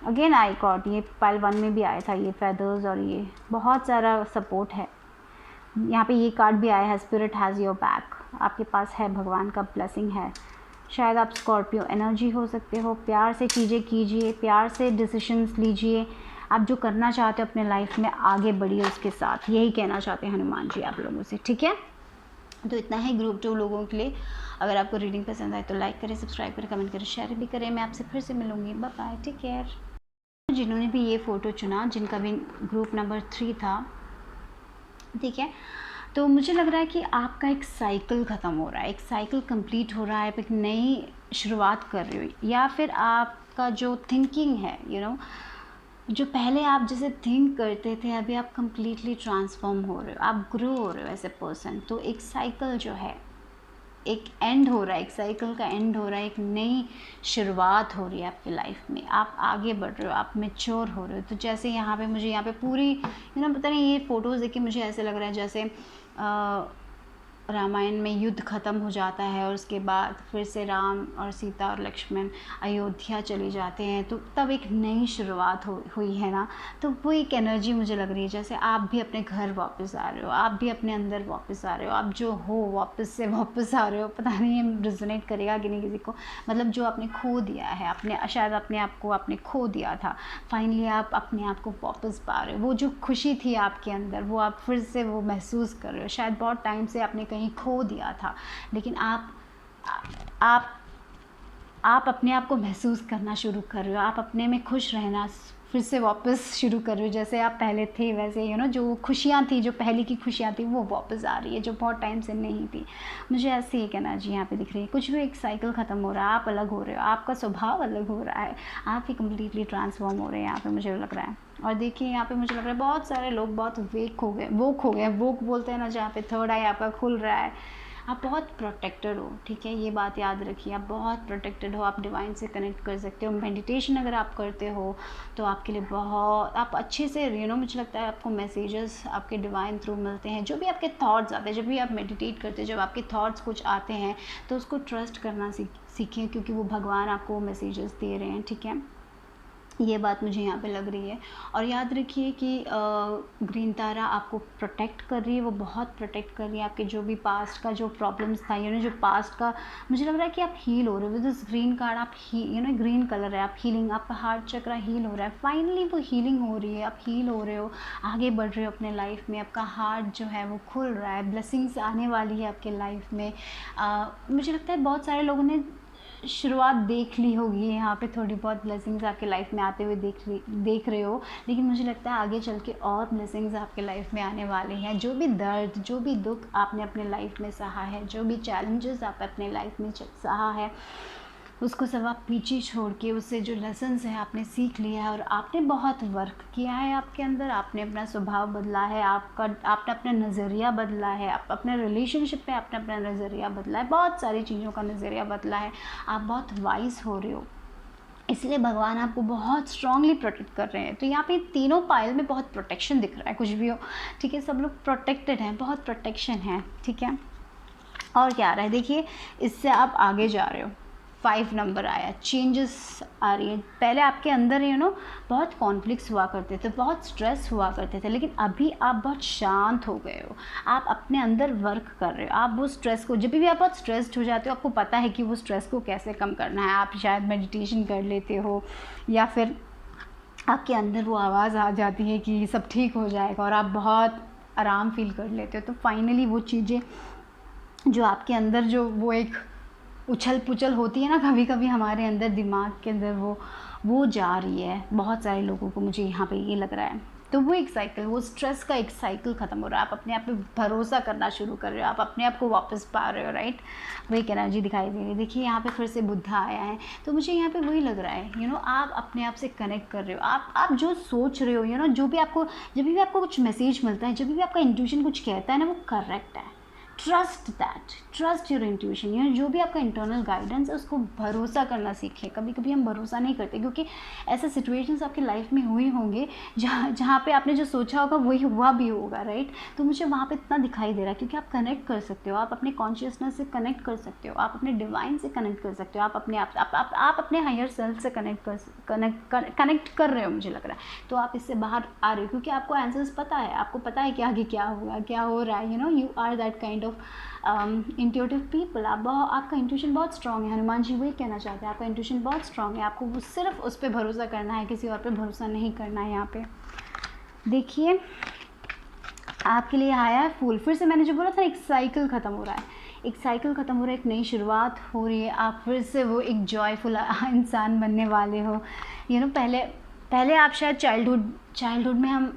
अगेन आई कॉट, ये पाइल 1 में भी आया था, ये फेदर्स, और ये बहुत सारा सपोर्ट है। यहाँ पे ये कार्ड भी आया है, स्पिरिट हैज़ योर बैक, आपके पास है, भगवान का ब्लेसिंग है। शायद आप स्कॉर्पियो एनर्जी हो सकते हो। प्यार से चीज़ें कीजिए, प्यार से डिसीजंस लीजिए, आप जो करना चाहते हो अपने लाइफ में आगे बढ़िए उसके साथ, यही कहना चाहते हैं हनुमान जी आप लोगों से, ठीक है। तो इतना है ग्रुप 2 लोगों के लिए। अगर आपको रीडिंग पसंद आए तो लाइक करें, सब्सक्राइब करें, कमेंट करें, शेयर भी करें। मैं आपसे फिर से मिलूँगी, बाय बाय, टेक केयर। जिन्होंने भी ये फ़ोटो चुना, जिनका भी ग्रुप नंबर 3 था, ठीक है, तो मुझे लग रहा है कि आपका एक साइकिल ख़त्म हो रहा है, एक साइकिल कंप्लीट हो रहा है, आप एक नई शुरुआत कर रहे हो, या फिर आपका जो थिंकिंग है, जो पहले आप जैसे थिंक करते थे, अभी आप कंप्लीटली ट्रांसफॉर्म हो रहे हो, आप ग्रो हो रहे हो एज ए पर्सन। तो एक साइकिल जो है एक एंड हो रहा है, एक साइकिल का एंड हो रहा है, एक नई शुरुआत हो रही है आपकी लाइफ में, आप आगे बढ़ रहे हो, आप मैच्योर हो रहे हो। तो जैसे यहाँ पे मुझे यहाँ पे पूरी पता नहीं, ये फ़ोटोज़ देख के मुझे ऐसे लग रहा है जैसे रामायण में युद्ध ख़त्म हो जाता है और उसके बाद फिर से राम और सीता और लक्ष्मण अयोध्या चले जाते हैं, तो तब एक नई शुरुआत हुई है ना। तो वो एक एनर्जी मुझे लग रही है जैसे आप भी अपने घर वापस आ रहे हो, आप भी अपने अंदर वापस आ रहे हो, आप जो हो वापस से वापस आ रहे हो। पता नहीं ये रिजोनेट करेगा कि नहीं किसी को, मतलब जो आपने खो दिया है, अपने शायद अपने आप को आपने खो दिया था, फाइनली आप अपने आप को वापस पा रहे हो। वो जो खुशी थी आपके अंदर वो आप फिर से वो महसूस कर रहे हो। शायद बहुत टाइम से आपने कहीं खो दिया था, लेकिन आप अपने आप को महसूस करना शुरू कर रहे हो, आप अपने में खुश रहना फिर से वापस शुरू कर रहे हो। जैसे आप पहले थे वैसे जो खुशियाँ थी, जो पहले की खुशियाँ थी वो वापस आ रही है, जो बहुत टाइम से नहीं थी। मुझे ऐसी एक एनर्जी यहाँ पे दिख रही है। कुछ भी एक साइकिल ख़त्म हो रहा है, आप अलग हो रहे हो, आपका स्वभाव अलग हो रहा है, आप ही कम्प्लीटली ट्रांसफॉर्म हो रहे हैं यहाँ पे, मुझे लग रहा है। और देखिए यहाँ पे मुझे लग रहा है बहुत सारे लोग बहुत वोक हो गए, वोक बोलते हैं ना, जहाँ पे थर्ड आई आपका खुल रहा है। आप बहुत प्रोटेक्टेड हो, ठीक है, ये बात याद रखिए, आप बहुत प्रोटेक्टेड हो, आप डिवाइन से कनेक्ट कर सकते हो। मेडिटेशन अगर आप करते हो तो आपके लिए बहुत, आप अच्छे से मुझे लगता है आपको मैसेजेस आपके डिवाइन थ्रू मिलते हैं। जो भी आपके थॉट्स आते हैं, जब भी आप मेडिटेट करते हैं, जब आपके थॉट्स कुछ आते हैं तो उसको ट्रस्ट करना सीखें, क्योंकि वो भगवान आपको मैसेजेस दे रहे हैं, ठीक है। ये बात मुझे यहाँ पे लग रही है। और याद रखिए कि ग्रीन तारा आपको प्रोटेक्ट कर रही है, वो बहुत प्रोटेक्ट कर रही है। आपके जो भी पास्ट का जो प्रॉब्लम्स था, जो पास्ट का, मुझे लग रहा है कि आप हील हो रहे हो विद दिस ग्रीन कार्ड। आप ग्रीन कलर है, आप हीलिंग, आपका हार्ट चक्र हील हो रहा है, फाइनली वो हीलिंग हो रही है, आप हील हो रहे हो, आगे बढ़ रहे हो अपने लाइफ में, आपका हार्ट जो है वो खुल रहा है, ब्लेसिंग्स आने वाली है आपके लाइफ में। मुझे लगता है बहुत सारे लोगों ने शुरुआत देख ली होगी, यहाँ पे थोड़ी बहुत ब्लेसिंग्स आपके लाइफ में आते हुए देख रहे हो, लेकिन मुझे लगता है आगे चल के और ब्लेसिंग्स आपके लाइफ में आने वाले हैं। जो भी दर्द, जो भी दुख आपने अपने लाइफ में सहा है, जो भी चैलेंजेस आप अपने लाइफ में सहा है, उसको सब आप पीछे छोड़ के उससे जो लेसन्स हैं आपने सीख लिया है, और आपने बहुत वर्क किया है आपके अंदर, आपने अपना स्वभाव बदला है, आपने अपना नज़रिया बदला है, आप अपने रिलेशनशिप पे आपने अपना नज़रिया बदला है, बहुत सारी चीज़ों का नज़रिया बदला है, आप बहुत वाइज हो रहे हो, इसलिए भगवान आपको बहुत स्ट्रांगली प्रोटेक्ट कर रहे हैं। तो यहाँ पे तीनों पायल में बहुत प्रोटेक्शन दिख रहा है, कुछ भी हो, ठीक है, सब लोग प्रोटेक्टेड हैं, बहुत प्रोटेक्शन है, ठीक है। और क्या आ रहा है देखिए, इससे आप आगे जा रहे हो, 5 नंबर आया, चेंजेस आ रही है। पहले आपके अंदर बहुत कॉन्फ्लिक्ट्स हुआ करते थे, बहुत स्ट्रेस हुआ करते थे, लेकिन अभी आप बहुत शांत हो गए हो, आप अपने अंदर वर्क कर रहे हो। आप वो स्ट्रेस को, जब भी आप बहुत स्ट्रेस्ड हो जाते हो, आपको पता है कि वो स्ट्रेस को कैसे कम करना है, आप शायद मेडिटेशन कर लेते हो, या फिर आपके अंदर वो आवाज़ आ जाती है कि सब ठीक हो जाएगा, और आप बहुत आराम फील कर लेते हो। तो फाइनली वो चीज़ें जो आपके अंदर जो वो एक उछल पुछल होती है ना कभी कभी हमारे अंदर, दिमाग के अंदर, वो जा रही है बहुत सारे लोगों को, मुझे यहाँ पे ये लग रहा है। तो वो एक साइकिल, वो स्ट्रेस का एक साइकिल ख़त्म हो रहा है, आप अपने आप पे भरोसा करना शुरू कर रहे हो, आप अपने आप को वापस पा रहे हो, राइट। वो एक एनर्जी दिखाई दे रही है। देखिए यहाँ पे फिर से बुद्धा आया है, तो मुझे यहाँ पे वही लग रहा है, आप अपने आप से कनेक्ट कर रहे हो, आप जो सोच रहे हो, जो भी आपको, जब भी आपको कुछ मैसेज मिलता है, जब भी आपका इंट्यूशन कुछ कहता है ना, वो करेक्ट है। Trust that, trust your intuition, जो भी आपका इंटरनल गाइडेंस है उसको भरोसा करना सीखें। कभी कभी हम भरोसा नहीं करते, क्योंकि ऐसे सिचुएशंस आपकी लाइफ में हुए होंगे जहाँ पे आपने जो सोचा होगा वही हुआ भी होगा, राइट। तो मुझे वहाँ पे इतना दिखाई दे रहा है, क्योंकि आप कनेक्ट कर सकते हो, आप अपने कॉन्शियसनेस से कनेक्ट कर सकते हो, आप अपने डिवाइन से कनेक्ट कर सकते हो, आप अपने आप अपने हायर सेल्फ से कनेक्ट कर रहे हो, मुझे लग रहा है। तो आप इससे बाहर आ रहे हो, क्योंकि आपको आंसर्स पता है, आपको पता है कि आगे क्या होगा, क्या हो रहा है। You are that kind of intuitive people. आपका इंट्यूशन बहुत स्ट्रांग है। हनुमान जी वही कहना चाहते हैं, आपका इंट्यूशन बहुत स्ट्रांग है, आपको सिर्फ उस पर भरोसा करना है, किसी और पे भरोसा नहीं करना है। यहाँ पे देखिए आपके लिए आया है फूल। फिर से मैंने जो बोला था, एक साइकिल ख़त्म हो रहा है, एक साइकिल ख़त्म हो रहा है, एक नई शुरुआत हो रही है, आप फिर से वो एक जॉयफुल इंसान बनने वाले हो। पहले आप शायद चाइल्डहुड में,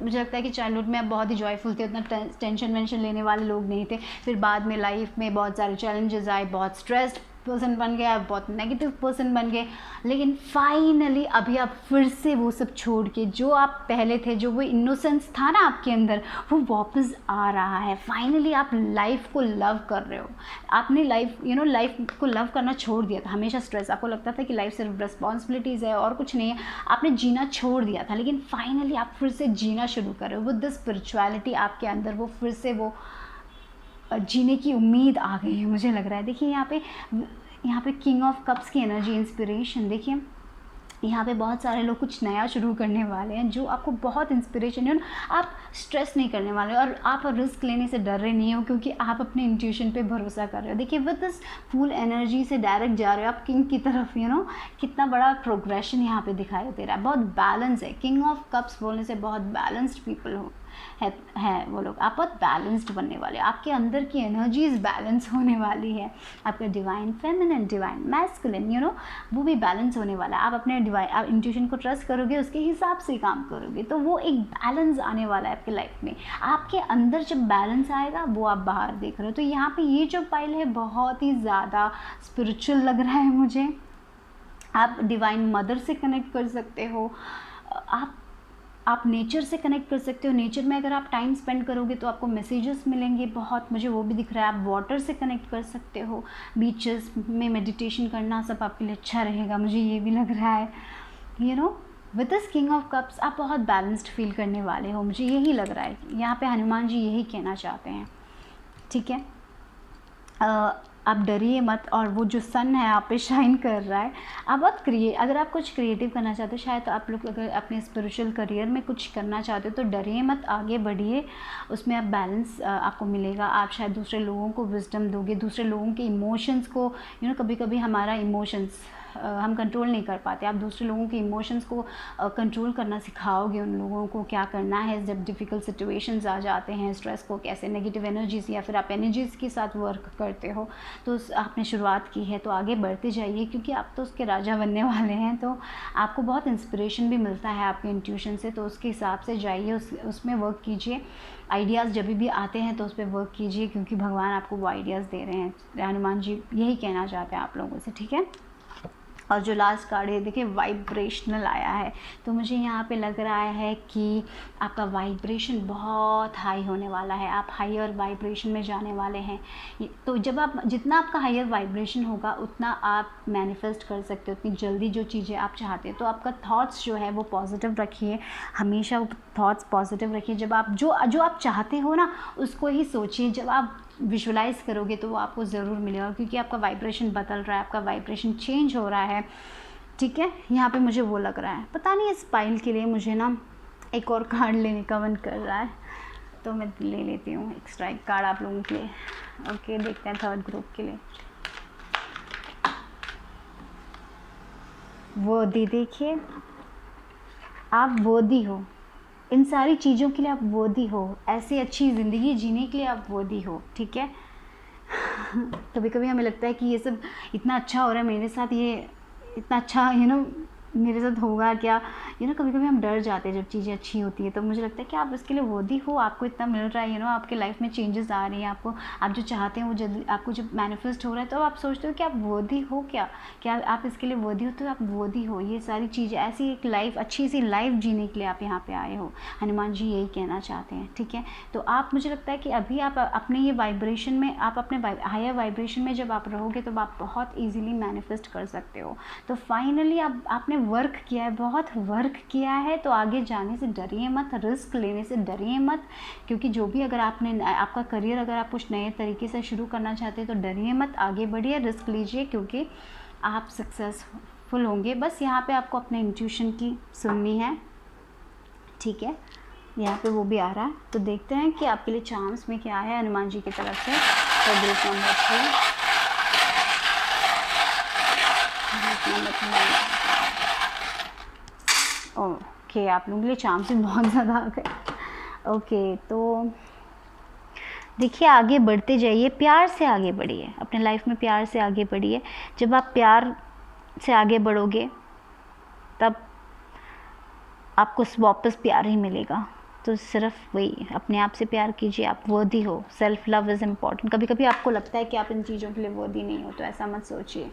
मुझे लगता है कि चाइल्डहुड में आप बहुत ही जॉयफुल थे, उतना टेंशन वेंशन लेने वाले लोग नहीं थे। फिर बाद में लाइफ में बहुत सारे चैलेंजेस आए, बहुत स्ट्रेस्ड पर्सन बन गए, आप बहुत नेगेटिव पर्सन बन गए, लेकिन फाइनली अभी आप फिर से वो सब छोड़ के, जो आप पहले थे, जो वो इनोसेंस था ना आपके अंदर, वो वापस आ रहा है। फाइनली आप लाइफ को लव कर रहे हो। आपने लाइफ लाइफ को लव करना छोड़ दिया था। हमेशा स्ट्रेस, आपको लगता था कि लाइफ सिर्फ रिस्पॉन्सिबिलिटीज़ है और कुछ नहीं है, आपने जीना छोड़ दिया था, लेकिन फाइनली आप फिर से जीना शुरू कर रहे हो। विद द स्पिरिचुअलिटी आपके अंदर वो फिर से वो जीने की उम्मीद आ गई है, मुझे लग रहा है। देखिए यहाँ पे किंग ऑफ कप्स की एनर्जी, इंस्पिरेशन। देखिए यहाँ पे बहुत सारे लोग कुछ नया शुरू करने वाले हैं जो आपको बहुत इंस्पिरेशन है। आप स्ट्रेस नहीं करने वाले और आप रिस्क लेने से डर रहे नहीं हो, क्योंकि आप अपने इंट्यूशन पे भरोसा कर रहे हो। देखिए विद दिस फुल एनर्जी से डायरेक्ट जा रहे हो आप किंग की तरफ। कितना बड़ा प्रोग्रेशन यहाँ पे दिखाई दे रहा है। बहुत बैलेंस है। किंग ऑफ कप्स बोलने से बहुत बैलेंस्ड पीपल है वो लोग। आप बहुत बैलेंस्ड बनने वाले, आपके अंदर की एनर्जीज बैलेंस होने वाली है। आपका डिवाइन फेमिनिन, डिवाइन मैस्कुलिन, वो भी बैलेंस होने वाला है। आप अपने आप इंट्यूशन को ट्रस्ट करोगे, उसके हिसाब से काम करोगे, तो वो एक बैलेंस आने वाला है आपकी लाइफ में। आपके अंदर जब बैलेंस आएगा, वो आप बाहर देख रहे हो। तो यहाँ पे ये जो पाइल है बहुत ही ज़्यादा स्पिरिचुअल लग रहा है मुझे। आप डिवाइन मदर से कनेक्ट कर सकते हो, आप नेचर से कनेक्ट कर सकते हो। नेचर में अगर आप टाइम स्पेंड करोगे तो आपको मैसेजेस मिलेंगे बहुत, मुझे वो भी दिख रहा है। आप वाटर से कनेक्ट कर सकते हो, बीचेस में मेडिटेशन करना सब आपके लिए अच्छा रहेगा, मुझे ये भी लग रहा है। With this king of cups आप बहुत बैलेंस्ड फील करने वाले हो, मुझे यही लग रहा है। यहाँ पे हनुमान जी यही कहना चाहते हैं, ठीक है। आप डरिए मत, और वो जो सन है आप पे शाइन कर रहा है। आप बहुत अगर आप कुछ क्रिएटिव करना चाहते हो, शायद तो आप लोग अगर अपने स्पिरिचुअल करियर में कुछ करना चाहते हो, तो डरिए मत, आगे बढ़िए, उसमें आप बैलेंस आपको मिलेगा। आप शायद दूसरे लोगों को विजडम दोगे, दूसरे लोगों के इमोशंस को, कभी कभी हमारा इमोशंस हम कंट्रोल नहीं कर पाते। आप दूसरे लोगों के इमोशंस को कंट्रोल करना सिखाओगे, उन लोगों को क्या करना है जब डिफ़िकल्ट सिचुएशंस आ जाते हैं, स्ट्रेस को कैसे, नेगेटिव एनर्जीज़ या फिर आप एनर्जीज़ के साथ वर्क करते हो। तो आपने शुरुआत की है तो आगे बढ़ते जाइए, क्योंकि आप तो उसके राजा बनने वाले हैं। तो आपको बहुत इंस्पिरेशन भी मिलता है आपके इंट्यूशन से, तो उसके हिसाब से जाइए, उसमें वर्क कीजिए। आइडियाज़ जब भी आते हैं तो उस पर वर्क कीजिए, क्योंकि भगवान आपको वो आइडियाज़ दे रहे हैं। हनुमान जी यही कहना चाहते हैं आप लोगों से, ठीक है। और जो लास्ट कार्ड है, देखिए वाइब्रेशनल आया है, तो मुझे यहाँ पे लग रहा है कि आपका वाइब्रेशन बहुत हाई होने वाला है। आप हायर वाइब्रेशन में जाने वाले हैं। तो जब आप जितना आपका हायर वाइब्रेशन होगा, उतना आप मैनिफेस्ट कर सकते हो, उतनी जल्दी जो चीज़ें आप चाहते हो। तो आपका थॉट्स जो है वो पॉजिटिव रखिए, हमेशा वो थॉट्स पॉजिटिव रखिए। जब आप जो आप चाहते हो ना, उसको ही सोचिए। जब आप विजुलाइज़ करोगे तो वो आपको ज़रूर मिलेगा, क्योंकि आपका वाइब्रेशन बदल रहा है, आपका वाइब्रेशन चेंज हो रहा है, ठीक है। यहाँ पे मुझे वो लग रहा है, पता नहीं इस पाइल के लिए मुझे ना एक और कार्ड लेने का मन कर रहा है, तो मैं ले लेती हूँ एक्स्ट्रा एक कार्ड आप लोगों के लिए। ओके, देखते हैं थर्ड ग्रुप के लिए। वो देखिए, आप वर्दी हो, इन सारी चीज़ों के लिए आप वर्दी हो, ऐसी अच्छी ज़िंदगी जीने के लिए आप वर्दी हो, ठीक है। कभी कभी हमें लगता है कि ये सब इतना अच्छा हो रहा है मेरे साथ, ये इतना अच्छा मेरे साथ होगा क्या, कभी कभी हम डर जाते हैं जब चीज़ें अच्छी होती है। तो मुझे लगता है कि आप इसके लिए वर्दी हो, आपको इतना मिल रहा है, आपके लाइफ में चेंजेस आ रही हैं, आपको आप जो चाहते हैं वो जल्दी आपको जब मैनिफेस्ट हो रहा है, तो आप सोचते हो कि आप वर्दी हो, क्या आप इसके लिए वर्दी हो, तो आप वर्दी हो। ये सारी चीज़ें, ऐसी एक लाइफ, अच्छी सी लाइफ जीने के लिए आप यहाँ पे आए हो। हनुमान जी यही कहना चाहते हैं, ठीक है। तो आप, मुझे लगता है कि अभी आप अपने ये वाइब्रेशन में, आप अपने हायर वाइब्रेशन में जब आप रहोगे, तो आप बहुत ईजिली मैनिफेस्ट कर सकते हो। तो फाइनली आपने वर्क किया है, बहुत वर्क किया है, तो आगे जाने से डरिए मत, रिस्क लेने से डरिए मत, क्योंकि जो भी अगर आपका करियर अगर आप कुछ नए तरीके से शुरू करना चाहते हैं, तो डरिए मत, आगे बढ़िए, रिस्क लीजिए, क्योंकि आप सक्सेसफुल होंगे। बस यहाँ पे आपको अपने इंट्यूशन की सुननी है, ठीक है। यहाँ पे वो भी आ रहा है, तो देखते हैं कि आपके लिए चांस में क्या है हनुमान जी की तरफ से। तो ग्रुप नंबर 3 ओके, आप लोगों के लिए चांस भी बहुत ज़्यादा आ गए। ओके, तो देखिए आगे बढ़ते जाइए, प्यार से आगे बढ़िए, अपने लाइफ में प्यार से आगे बढ़िए। जब आप प्यार से आगे बढ़ोगे, तब आपको वापस प्यार ही मिलेगा, तो सिर्फ वही अपने आप से प्यार कीजिए, आप वर्दी हो, सेल्फ लव इज़ इम्पॉर्टेंट। कभी कभी आपको लगता है कि आप इन चीज़ों के लिए वर्दी नहीं हो, तो ऐसा मत सोचिए।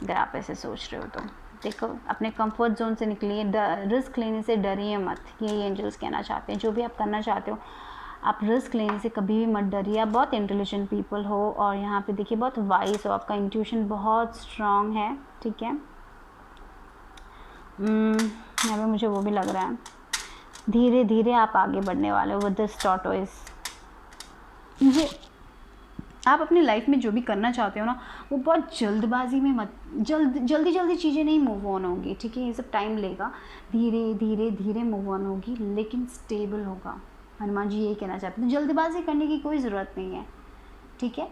अगर आप ऐसे सोच रहे हो तो देखो, अपने कंफर्ट जोन से निकलिए, रिस्क लेने से डरिए मत, यही एंजल्स कहना चाहते हैं। जो भी आप करना चाहते हो, आप रिस्क लेने से कभी भी मत डरिए। आप बहुत इंटेलिजेंट पीपल हो, और यहाँ पे देखिए बहुत वाइज हो, आपका इंट्यूशन बहुत स्ट्रांग है, ठीक है। यहाँ पे मुझे वो भी लग रहा है, धीरे धीरे आप आगे बढ़ने वाले हो विद दिस टॉर्टोइज। मुझे आप अपनी लाइफ में जो भी करना चाहते हो ना, वो बहुत जल्दबाजी में मत, जल्दी जल्दी चीज़ें नहीं मूव ऑन होंगी, ठीक है। ये सब टाइम लेगा, धीरे धीरे धीरे मूव ऑन होगी, लेकिन स्टेबल होगा। हनुमान जी यही कहना चाहते हैं, जल्दबाजी करने की कोई ज़रूरत नहीं है, ठीक है।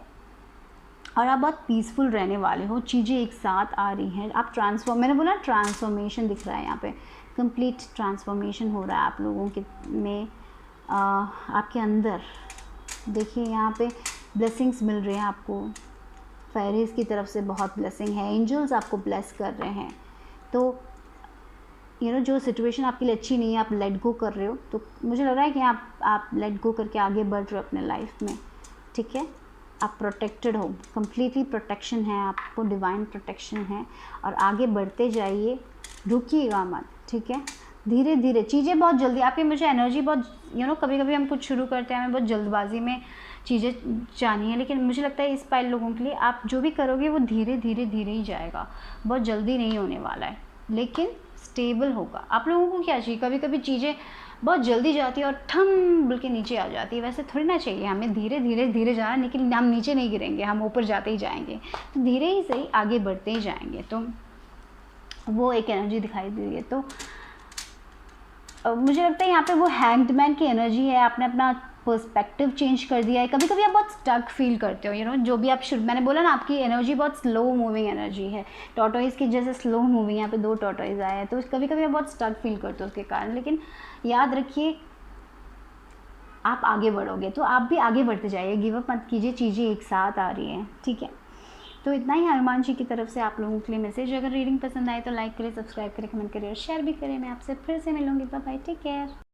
और आप बहुत पीसफुल रहने वाले हो, चीज़ें एक साथ आ रही हैं, आप मैंने बोला ट्रांसफॉर्मेशन दिख रहा है यहाँ पे, कंप्लीट ट्रांसफॉर्मेशन हो रहा है आप लोगों के में, आपके अंदर। देखिए यहाँ पे ब्लेसिंग्स मिल रहे हैं आपको, फेरीज की तरफ से बहुत ब्लेसिंग है, एंजल्स आपको ब्लेस कर रहे हैं। तो जो सिचुएशन आपके लिए अच्छी नहीं है, आप लेट गो कर रहे हो, तो मुझे लग रहा है कि आप लेट गो करके आगे बढ़ रहे हो अपने लाइफ में, ठीक है। आप प्रोटेक्टेड हो, कम्प्लीटली प्रोटेक्शन है आपको, डिवाइन प्रोटेक्शन है, और आगे बढ़ते जाइए, रुकिएगा मत, ठीक है। धीरे धीरे चीज़ें बहुत जल्दी आपकी, मुझे एनर्जी बहुत कभी कभी हम कुछ शुरू करते हैं, हमें बहुत जल्दबाजी में चीज़ें चाहिए, लेकिन मुझे लगता है इस पाइल लोगों के लिए आप जो भी करोगे वो धीरे धीरे धीरे ही जाएगा, बहुत जल्दी नहीं होने वाला है, लेकिन स्टेबल होगा। आप लोगों को क्या चाहिए, कभी कभी चीज़ें बहुत जल्दी जाती है और ठम बोल के नीचे आ जाती है, वैसे थोड़ी ना चाहिए, हमें धीरे धीरे धीरे जाना, लेकिन हम नीचे नहीं गिरेंगे, हम ऊपर जाते ही जाएंगे, तो धीरे ही सही आगे बढ़ते ही जाएंगे। तो वो एक एनर्जी दिखाई दे रही है। तो मुझे लगता है यहाँ पे वो हैंग्ड की एनर्जी है, आपने अपना पर्सपेक्टिव चेंज कर दिया है। कभी कभी आप बहुत स्टक फील करते हो, जो भी आप मैंने बोला ना, आपकी एनर्जी बहुत स्लो मूविंग एनर्जी है, टॉर्टोइज की जैसे स्लो मूविंग। यहाँ पे 2 टॉर्टोइज आए हैं, तो कभी कभी आप बहुत स्टक फील करते हो उसके कारण, लेकिन याद रखिए आप आगे बढ़ोगे, तो आप भी आगे बढ़ते जाइए, गिव अप मत कीजिए, चीज़ें एक साथ आ रही हैं, ठीक है। तो इतना ही हनुमान जी की तरफ से आप लोगों के लिए मैसेज। अगर रीडिंग पसंद आए तो लाइक करें, सब्सक्राइब करें, कमेंट करें और शेयर भी करें। मैं आपसे फिर से मिलूंगी, बाय बाय, टेक केयर।